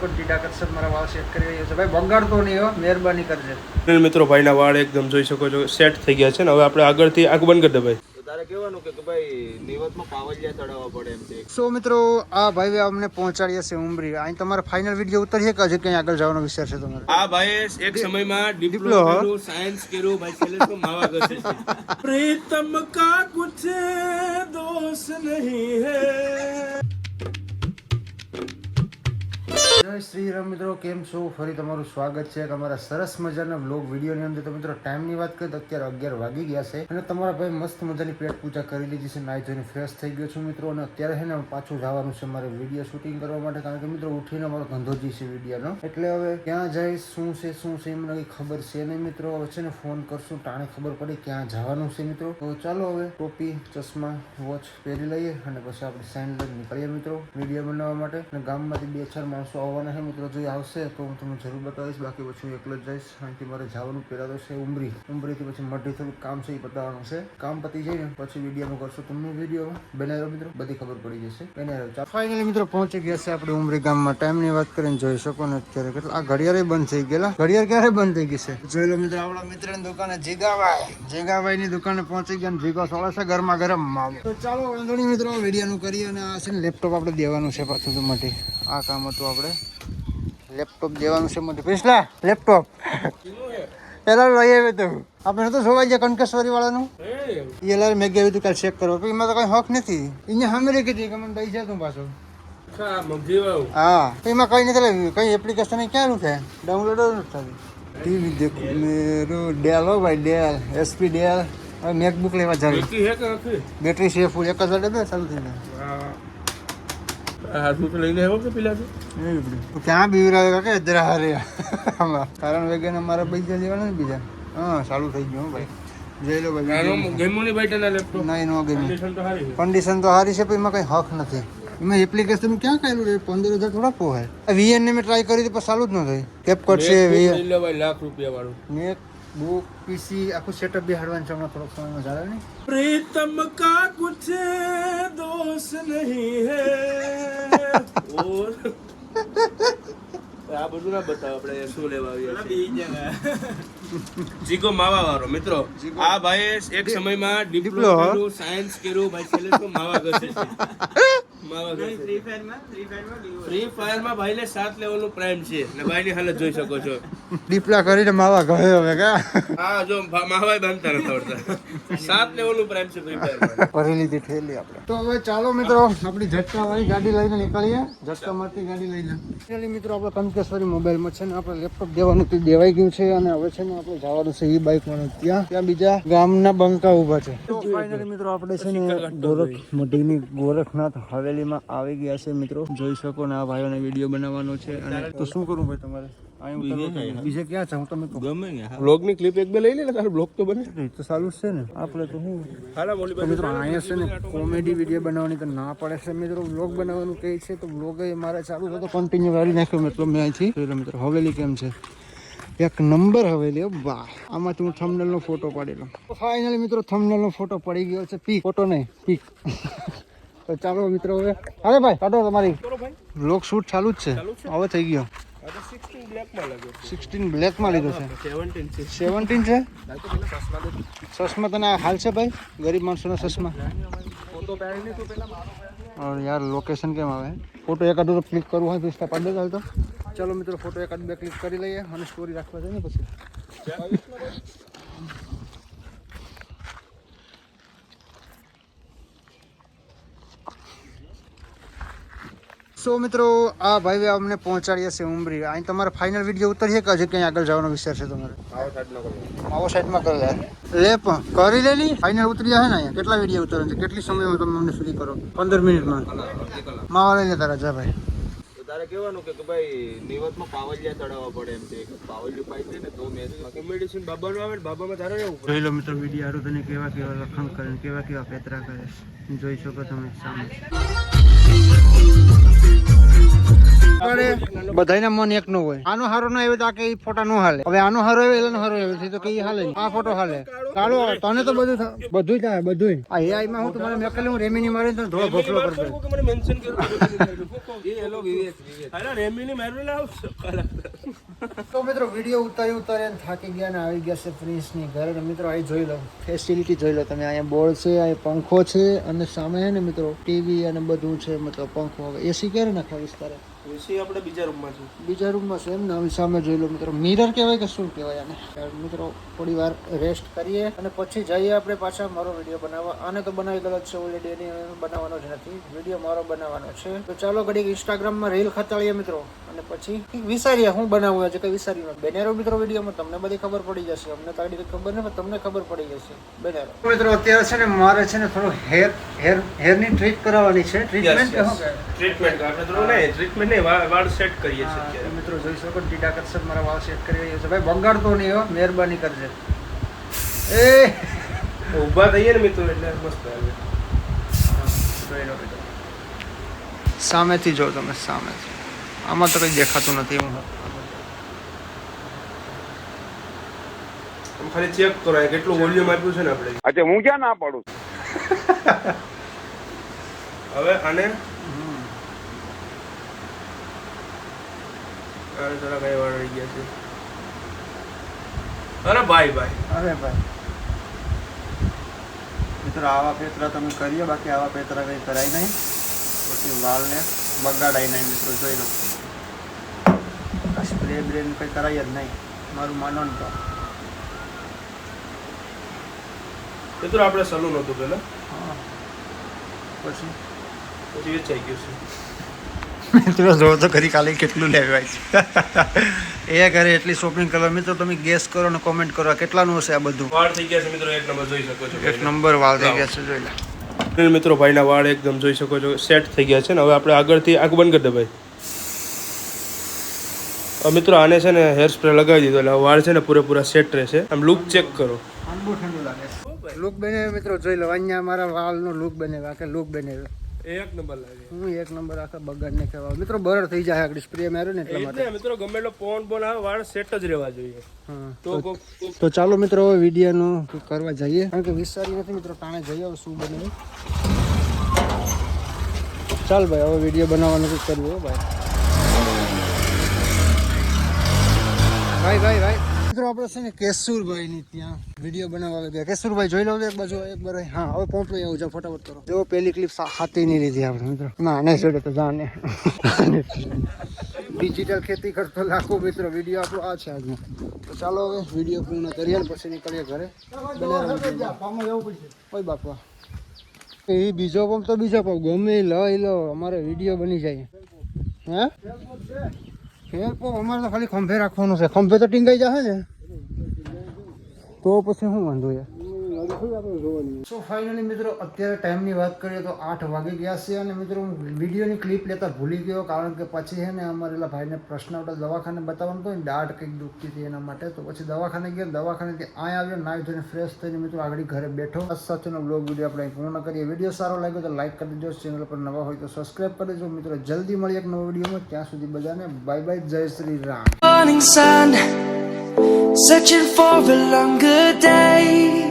મારા વાળ સેટ કરી રહ્યો છે ભાઈ, બગાડતો નહીં હો, મહેરબાની કરજે મિત્રો. ભાઈના વાળ એકદમ જોઈ શકો છો સેટ થઈ ગયા છે ને. હવે આપણે આગળથી આંખ બંધ કરી દે ભાઈ. તારે કહેવાનું કે ભાઈ નિવતમાં પાવલિયા ચડાવવા પડે એમ છે. સો મિત્રો, આ ભાઈ અમને પહોંચાડ્યા છે ઉમરી. અહીં તમારે ફાઇનલ વિડીયો ઉતરશે કે હજી ક્યાંય આગળ જવાનો વિચાર છે તમારે? આ ભાઈ એક સમયમાં ડિપ્લોમા કર્યું, સાયન્સ કર્યું, ભાઈ છેલ્લે તો માવા ગસે છે. પ્રીતમ કા કુછ દોષ નહીં હે. જય શ્રી રામ મિત્રો, કેમ છો? ફરી તમારું સ્વાગત છે અમારા સરસ મજાના વ્લોગ વિડીયોની અંદર. તો મિત્રો ટાઈમની વાત કરીએ તો અત્યારે 11 વાગી ગયા છે અને તમારા ભાઈ મસ્ત મજાની પેટ પૂજા કરી લીધી છે, નાઈ ધોઈને ફ્રેશ થઈ ગયો છું મિત્રો. અને અત્યારે છે ને પાછું જવાનું છે મારે વિડીયો શૂટિંગ કરવા માટે, કારણ કે મિત્રો ઉઠીને મારો ધંધો જ છે વિડીયોનો. એટલે હવે ક્યાં જઈશ, શું છે એ મને કંઈ ખબર છે નહીં મિત્રો. હવે છે ને ફોન કરશું, ટાણે ખબર પડે ક્યાં જવાનું છે મિત્રો. તો ચાલો હવે ટોપી, ચશ્મા, વોચ પહેરી લઈએ અને પછી આપણે સાઈન લઈને નીકળીએ મિત્રો વિડીયો બનાવવા માટે. અને ગામમાંથી 2-4 માણસો આવવાના છે મિત્રો. જો આવશે તો હું તમને જરૂર બતાવીશ, બાકી પછી હું એકલો જ જઈશ. અહીંથી મારે જવાનું પહેલા તો છે ઉમરીથી પછી મઢી થોડું કામ છે એ બતાવવાનું છે. કામ પતી જાય ને પછી વિડીયોમાં કરશું તમને વિડીયો બનાવ્યો મિત્રો, બધી ખબર પડી જશે. બનાવ્યો ફાઇનલી મિત્રો પહોંચી ગયા છે આપણે ઉમરી ગામમાં. ટાઈમની વાત કરીને જોઈ શકો ને અત્યારે કેટલા આ ઘડિયાળ બંધ થઈ ગયેલા. ઘડિયાળ ક્યારે બંધ થઈ ગઈ છે જોઈ લો મિત્રો. આપણા મિત્રની દુકાને જીગાભાઈ ની દુકાને પહોંચી ગયા ને જીગો સોળે છે ગરમા ગરમ માવો. તો ચાલો વાંધો નહીં મિત્રો વિડીયોનું કરીએ. અને આ છે ને લેપટોપ આપણે દેવાનું છે પાછું તો માટે આ કામ હતું. આપણે લેપટોપ દેવાનું છે મોટી પેસલા લેપટોપ પેલા લઈ આવ્યો તો આપણે તો જોવાઈ જાય કંકેશ્વરી વાળાનું એ લાલ મેં ગયું હતું કાલ ચેક કરો. એમાં તો કઈ હક નથી. એને સામે કીધી કે મને દઈ જાય તું પાછો. હા એમાં કઈ નથી, કઈ એપ્લિકેશન ક્યાં છે ડાઉનલોડ નથી થતી. ટીવી દેખો મેરો ડેલ હો ભાઈ, ડેલ એસપી ડેલ. હવે મેકબુક લેવા જાય. બેટરી છે ફૂલ 1000 ડબ્બે ચાલુ થઈ જાય. ક્યાં બીવરાવે કે કારણ વેગન અમારા પૈસા લેવાના ને બીજા. હા ચાલુ થઈ ગયું ભાઈ, જોઈ લો ભાઈ. કન્ડિશન તો સારી છે પણ એમાં કઈ હક નથી. એમાં એપ્લિકેશન ક્યાં કરેલું 15,000 થોડા પોહાય. VN ને મેં ટ્રાય કરી હતી પણ ચાલુ જ ન થઈ. કેપકટ છે લાખ રૂપિયા વાળું મેક બુક પીસી આખું સેટઅપ બી હાડવાનું છે. હમણાં થોડોક સમયમાં ચાલે નહીં. પ્રીતમ કા કુછ દોષ નહીં હે. આ બધું ના બતાવ આપણે શું લેવા આવ્યા છે. જીગો માવા વાળો મિત્રો. આ ભાઈ એક સમયમાં ડિપ્લોમા કર્યું, સાયન્સ કર્યું, ભાઈ છેલ્લે તો માવા ગસે છે. ફ્રી ફાયર માં ભાઈ ને 7 લેવલ નું પ્રાઇમ છે ને ભાઈ ની હાલત જોઈ શકો છો. ડીપલા કરીને માવા ગયો હવે કા. હા જો માવા બાંધતા નથી આવડતા. 7 લેવલ નું પ્રાઇમ છે ફ્રી ફાયર માં. ભરી લીધી ઠેલી આપણે. તો હવે ચાલો મિત્રો આપણી ઝટકા વાળી ગાડી લઈને નીકળીએ. ઝટકા મારતી ગાડી લઈને ઠેલી મિત્રો. આપણે કંકેશ્વરી મોબાઈલમાં છે ને આપણે લેપટોપ દેવાનું તે દેવાઈ ગયું છે અને હવે છે ને આપણે જવાનું છે ઈ બાઈક વાળું ત્યાં બીજા ગામના બંકા ઉભા છે. તો ફાઇનલી મિત્રો આપણે છે ને મોટીની ગોરખનાથ હવેલીમાં આવી ગયા છે મિત્રો. જોઈ શકો ને આ ભાઈઓને વિડીયો બનાવવાનો છે. અને તો શું કરું ભાઈ તમારે બીજે ક્યાં છે? હું તમે બ્લોગ ની ક્લિપ એક બે લઈ લે ને તારો બ્લોગ તો બને તો સારું છે ને. આપણે તો હું મિત્રો અહીંયા છે ને કોમેડી વિડીયો બનાવવાની તો ના પડે છે મિત્રો. બ્લોગ બનાવવાનું કહે છે તો બ્લોગ મારે ચાલુ થતો કન્ટિન્યુ કરી નાખ્યો મિત્રો મેં અહીંથી. મિત્રો હવેલી કેમ છે? એક નંબર હવેલી વાહ. આમાંથી હું થંબનેલ નો ફોટો પાડેલો. ફાઇનલી મિત્રો થંબનેલ નો ફોટો પડી ગયો છે. પીક ફોટો નહીં પીક. તો ચાલો મિત્રો હવે અરે ભાઈ કાઢો તમારી બ્લોગ શૂટ ચાલુ જ છે. હવે થઈ ગયો 16 બ્લેકમાં લીધો છે. 17 છે. ચશ્મા તને હાલ છે ભાઈ? ગરીબ માણસોના ચશ્મા. યાર લોકેશન કેમ આવે? ફોટો એકાદ ક્લિક કરવું હોય તો પાડી દે. તો ચાલો મિત્રો ફોટો એકાદ બે ક્લિક કરી લઈએ અને સ્ટોરી રાખવા છે ને પછી. સો મિત્રો આ ભાઈ અમને પહોંચાડ્યા છે ઉમરી. અહીં તમારે ફાઇનલ વિડીયો ઉતરશે કે હજી ક્યાંય આગળ જવાનો વિચાર છે તમારે? માવો સાઈડમાં કરી લે લે પણ કરી લેલી ફાઇનલ ઉતરી જાય ને. અહીંયા કેટલા વિડીયો ઉતરે છે? કેટલી સમયમાં તમે અમને ફ્રી કરો? 15 મિનિટમાં માવા લઈ લે તારા. જા ભાઈ તારે કહેવાનું કે ભાઈ નિવતમાં પાવલિયા ચડાવવા પડે એમ છે. પાવલિયું પાઈ દે ને તો મેં મેડિસિન બાબાનું આવે ને બાબામાં તારે રહેવું પડે. જોઈ લો મિત્રો વિડીયો હારું તને કેવા લખણ કરે કેવા પેતરા કરે જોઈ શકો તમે સામે. બધાના મન એક નું હોય. આનો હારો ના આવ્યો તો આ કે ફોટા નો હાલે. હવે આનો હારો આવ્યો એનો હારો આવ્યો તો કઈ હાલે. આ ફોટો હાલે. કાળો તને તો બધું થાય બધું. આ એઆઈ માં હું તમારે મેકલે હું રેમીની મારીને તને થોડો ગોફલો કરી દઉં. મને મેન્શન કર્યું એ હેલો વિવેક અરે રેમીની મારું ના તો મિત્રો વિડીયો ઉતારી થાકી ગયા ને આવી ગયા છે પ્રિન્સ ની ઘરે. ને મિત્રો અહીં જોઈ લો ફેસિલિટી જોઈ લો તમે. અહીંયા બોર્ડ છે, અહીંયા પંખો છે અને સામે હે ને મિત્રો ટીવી અને બધું છે. મતલબ પંખો એસી ક્યારે નાખા વિસ્તારે એસી આપણે બીજા રૂમમાં છે. બીજા રૂમમાં છે એમ ને. હવે સામે જોઈ લો મિત્રો મિરર કહેવાય કે શું કહેવાય આને. મિત્રો થોડી વાર રેસ્ટ કરીએ અને પછી જઈએ આપણે પાછા મારો વિડીયો બનાવવા. આને તો બનાવી ગયો છે ઓલરેડી, એની બનાવવાનો જ નથી. વિડીયો મારો બનાવવાનો છે. તો ચાલો ઘડીક ઇન્સ્ટાગ્રામમાં રીલ ખતાડીએ મિત્રો અને પછી વિચારીએ હું બનાવવું છે કઈ વિચાર્યું નથી. બનેરો મિત્રો વિડીયોમાં તમને બધી ખબર પડી જશે. અમને તો આડી ખબર નથી, તમને ખબર પડી જશે. બનેરો મિત્રો અત્યારે છે ને મારે છે ને થોડું હેરની ટ્રીટ કરાવવાની છે. ટ્રીટમેન્ટ કે શું ટ્રીટમેન્ટ આપણે થોડું નહીં ટ્રીટમેન્ટ નહીં વાળ સેટ કરીએ છીએ અત્યારે. મિત્રો જોઈ શકો ટીડા કરશે મારા વાળ સેટ કરી રહ્યો છે. ભાઈ બગાડતો નહીં હો, મહેરબાની કરજે. એ ઊભા થઈએ ને મિત્રો એટલે મસ્ત આવે. જોઈ લો મિત્રો સામેથી જો તમે સામેથી. આમાં તો કંઈ દેખાતું નથી. હું તમે ખાલી ચેક કરો કેટલું વોલ્યુમ આપ્યું છે ને આપણે. અચ્છા હું ક્યાં ના પાડું. હવે આને થોડા કઈ વાળ રહી ગયા છે. અરે ભાઈ મિત્રો આવા પેતરા તમે કરીએ, બાકી આવા પેતરા કંઈ કરાય નહીં. પછી વાળને બગાડાય નહીં. મિત્રો જોઈ લો સ્પ્રે બ્રેન કંઈ કરાય જ નહીં મારું માનો ને તો. મિત્રો આપણે સલૂન હતું પેલા, હા પછી વેચાઈ ગયું છે. મિત્રો જો તો ખરી ખાલી કેટલું લેવાય છે. એ ઘરે એટલી શોપિંગ કરવા. મિત્રો તમે ગેસ કરો ને કોમેન્ટ કરો કેટલાનું હશે આ બધું. વાળ થઈ ગયા છે મિત્રો, એક નંબર જોઈ શકો છો. એક નંબર વાળ થઈ ગયા છે જોઈ લો મિત્રો. ભાઈના વાળ એકદમ જોઈ શકો છો સેટ થઈ ગયા છે ને. હવે આપણે આગળથી આંખ બંધ કરી દે ભાઈ. મિત્રો આને છે ને હેર સ્પ્રે લગાવી દીધો એટલે વાળ છે ને પૂરેપૂરા સેટ રહેશે. આમ લુક ચેક કરો. ઠંડુ ઠંડુ લાગે છે. લુક બને મિત્રો જોઈ લો. અહીંયા મારા વાળનો લુક બને કે લુક બને એક નંબર લાગે. હું એક નંબર આખા બગાડ ને કહેવા મિત્રો બરડ થઈ જાય આગળ સ્પ્રે માર્યો ને એટલા માટે. મિત્રો ગમે એટલો પોન આવે વાળ સેટ જ રહેવા જોઈએ. તો ચાલો મિત્રો હવે વિડીયોનું કરવા જઈએ, કારણ કે વિચારી નથી મિત્રો ટાણે જઈએ હવે શું બને. ચાલ ભાઈ હવે વિડીયો બનાવવાનું કંઈક કરવું હો ભાઈ. મિત્રો આપણે છે ને કેશુરભાઈ ની ત્યાં વિડીયો બનાવવા આવી ગયા. કેશુરભાઈ જોઈ લો એક બાજુ એક બાર. હા હવે પહોંચવું એવું છે, ફટાફટ કરો. જો પેલી ક્લિપ હાથી નહીં લીધી આપણે મિત્રો. ના નહીં જોડે તો જાને ડિજિટલ ખેતી કરતો લાખો મિત્રો. વિડીયો આપણો આ છે આજનો. તો ચાલો હવે વિડીયો પૂર્ણ કરીએ ને પછી નીકળીએ ઘરે. ઓય બાપા એ બીજો પંપ તો બીજો પંપ ગમે લઈ લો અમારે વિડીયો બની જાય. હે અમારે તો ખાલી ખંભે રાખવાનું છે. ખંભે તો ટીંગાઈ જશે ને તો પછી શું વાંધો યાર. સો ફાઇનલી મિત્રો અત્યારે ટાઈમની વાત કરીએ તો 8 વાગી ગયા છે. અને મિત્રો હું વિડીયોની ક્લિપ લેતા ભૂલી ગયો, કારણ કે પછી છે ને અમારેલા ભાઈને પ્રશ્ન આવતા દવાખાને બતાવવાનું તો દાઢ કંઈક દુખતી હતી એના માટે. તો પછી દવાખાને ગયો. દવાખાનેથી અહીંયા આવ્યો, નાહી ધોઈને ફ્રેશ થઈને મિત્રો આગળ ઘરે બેઠો. આ સાથેનો બ્લોગ વિડીયો આપણે પૂર્ણ કરીએ. વિડીયો સારો લાગ્યો તો લાઈક કરી દેજો. ચેનલ પર નવા હોય તો સબસ્ક્રાઈબ કરી દેજો મિત્રો. જલ્દી મળીએ એક નવો વિડીયોમાં. ત્યાં સુધી બધાને બાય બાય. જય Shri Ram. Searching for a longer day.